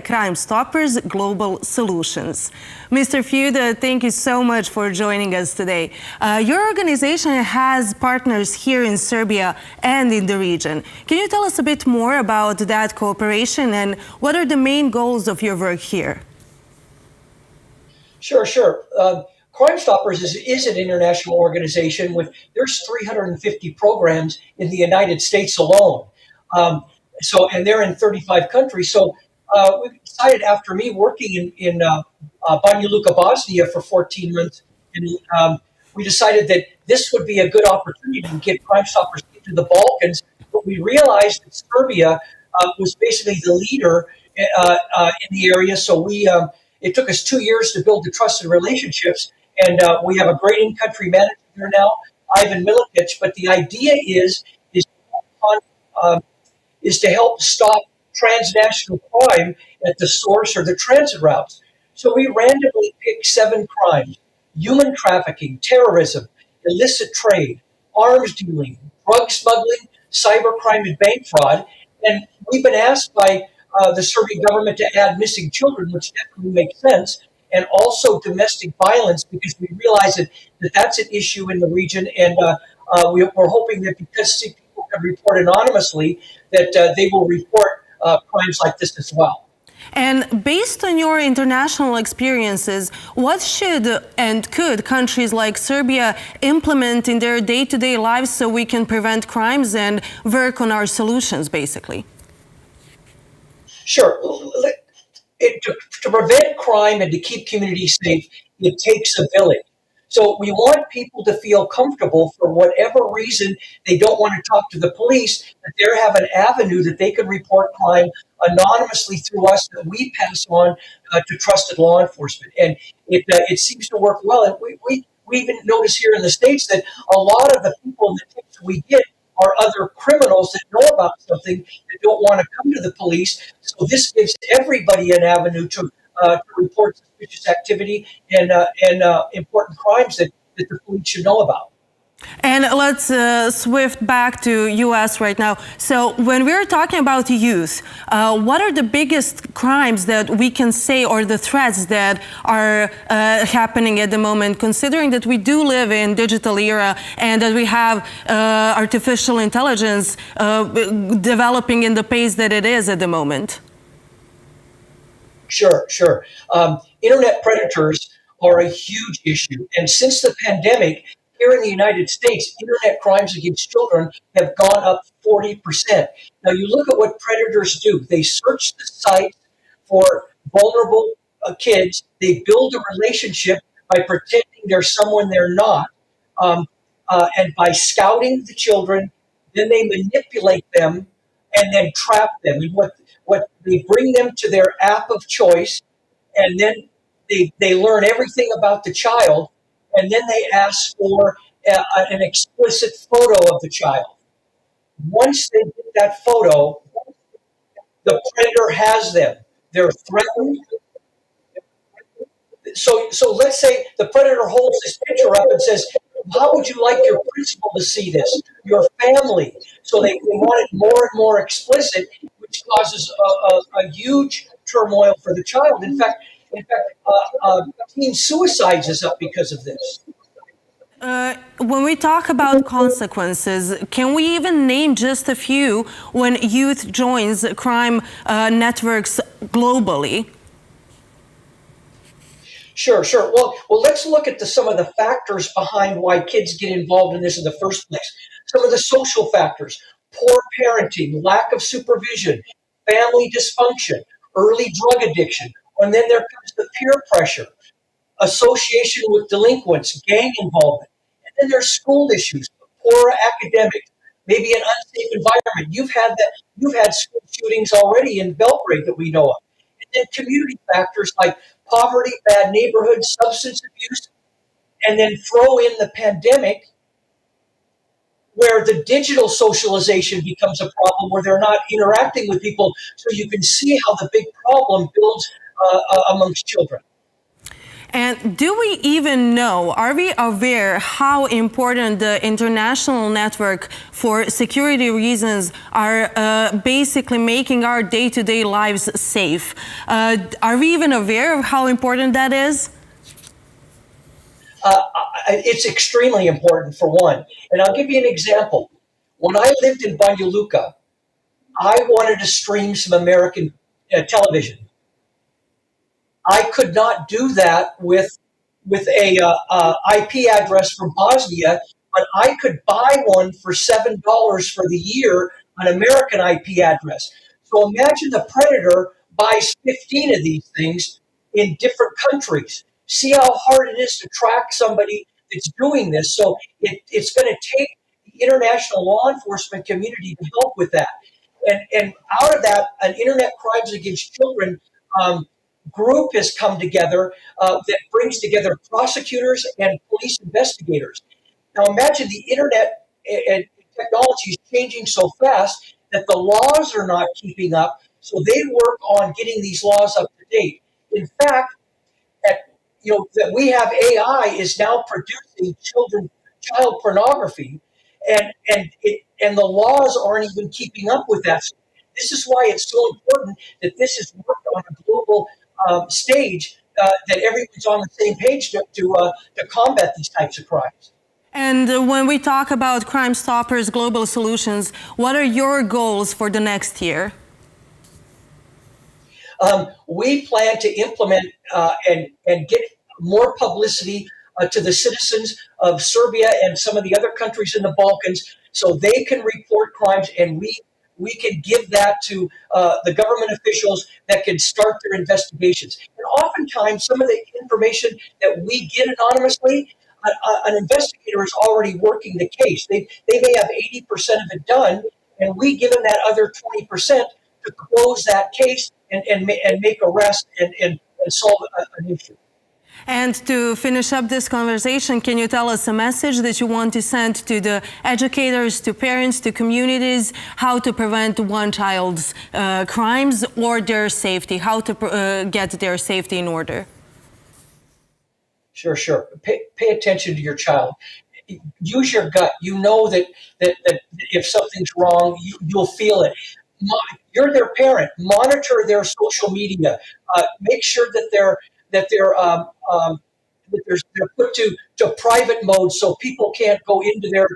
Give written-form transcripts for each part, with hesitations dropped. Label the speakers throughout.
Speaker 1: Crime Stoppers Global Solutions. Mr. Fuda, thank you so much for joining us today. Your organization has partners here in Serbia and in the region. Can you tell us a bit more about that cooperation and what are the main goals of your work here?
Speaker 2: Sure. Crime Stoppers is an international organization there's 350 programs in the United States alone. And they're in 35 countries. So we decided, after me working in Banja Luka, Bosnia for 14 months, and we decided that this would be a good opportunity to get Crime Stoppers into the Balkans. But we realized that Serbia was basically the leader in the area. So it took us 2 years to build the trusted relationships. And we have a great in-country manager here now, Ivan Milikic. But the idea is to help stop transnational crime at the source or the transit routes. So we randomly picked 7 crimes: human trafficking, terrorism, illicit trade, arms dealing, drug smuggling, cybercrime, and bank fraud. And we've been asked by the Serbian government to add missing children, which definitely makes sense, and also domestic violence, because we realize that that's an issue in the region. And we're hoping that because people can report anonymously, that they will report crimes like this as well.
Speaker 1: And based on your international experiences, what should and could countries like Serbia implement in their day-to-day lives so we can prevent crimes and work on our solutions, basically?
Speaker 2: Sure. To prevent crime and to keep communities safe, it takes a village. So we want people to feel comfortable, for whatever reason they don't want to talk to the police, that they have an avenue that they can report crime anonymously through us, that we pass on to trusted law enforcement. And it seems to work well. And we even notice here in the States that a lot of the people in the tips we get are other criminals that know about something that don't want to come to the police. So this gives everybody an avenue to report suspicious activity and important crimes that the police should know about.
Speaker 1: And let's swift back to U.S. right now. So when we're talking about youth, what are the biggest crimes that we can say, or the threats that are happening at the moment, considering that we do live in digital era and that we have artificial intelligence developing in the pace that it is at the moment?
Speaker 2: Sure. Internet predators are a huge issue. And since the pandemic, here in the United States, internet crimes against children have gone up 40%. Now, you look at what predators do. They search the site for vulnerable kids. They build a relationship by pretending they're someone they're not. And by scouting the children, then they manipulate them and then trap them. And what they bring them to their app of choice, and then they learn everything about the child, and then they ask for an explicit photo of the child. Once they get that photo, the predator has them. They're threatened. So let's say the predator holds this picture up and says, "How would you like your principal to see this? Your family?" So they want it more and more explicit, which causes a huge turmoil for the child. In fact, teen suicides is up because of this.
Speaker 1: When we talk about consequences, can we even name just a few when youth joins crime networks globally?
Speaker 2: Sure. Well, let's look at some of the factors behind why kids get involved in this in the first place. Some of the social factors: poor parenting, lack of supervision, family dysfunction, early drug addiction. And then there comes the peer pressure, association with delinquents, gang involvement. And then there's school issues, poor academics, maybe an unsafe environment. You've had school shootings already in Belgrade that we know of. And then community factors like poverty, bad neighborhoods, substance abuse. And then throw in the pandemic, where the digital socialization becomes a problem, where they're not interacting with people. So you can see how the big problem builds amongst children.
Speaker 1: And do we even know, are we aware how important the international network for security reasons are basically making our day-to-day lives safe? Are we even aware of how important that is?
Speaker 2: It's extremely important, for one. And I'll give you an example. When I lived in Banja Luka, I wanted to stream some American television. I could not do that with a IP address from Bosnia, but I could buy one for $7 for the year, an American IP address. So imagine the predator buys 15 of these things in different countries. See how hard it is to track somebody that's doing this. So it's going to take the international law enforcement community to help with that. And out of that, an Internet Crimes Against Children group has come together that brings together prosecutors and police investigators. Now imagine the internet and technology is changing so fast that the laws are not keeping up, so they work on getting these laws up to date. In fact, that we have AI is now producing child pornography, and the laws aren't even keeping up with that. So this is why it's so important that this is worked on a global stage, that everyone's on the same page to combat these types of crimes.
Speaker 1: And when we talk about Crime Stoppers Global Solutions, what are your goals for the next year?
Speaker 2: We plan to implement and get more publicity to the citizens of Serbia and some of the other countries in the Balkans, so they can report crimes, and we can give that to the government officials that can start their investigations. And oftentimes, some of the information that we get anonymously, an investigator is already working the case. They may have 80% of it done, and we give them that other 20% to close that case and make arrests and solve an issue.
Speaker 1: And to finish up this conversation, can you tell us a message that you want to send to the educators, to parents, to communities, how to prevent one child's crimes or their safety, how to get their safety in order?
Speaker 2: Sure. Pay attention to your child. Use your gut. You know that if something's wrong, you'll feel it. You're their parent. Monitor their social media. Make sure that they're put to private mode so people can't go into there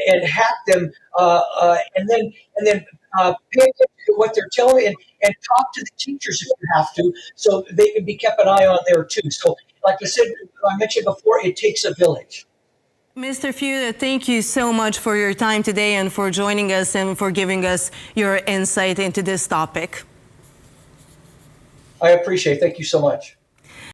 Speaker 2: and hack them. And then pay attention to what they're telling and talk to the teachers if you have to, so they can be kept an eye on there too. So, like I mentioned before, it takes a village.
Speaker 1: Mr. Fuda, thank you so much for your time today and for joining us and for giving us your insight into this topic.
Speaker 2: I appreciate it. Thank you so much.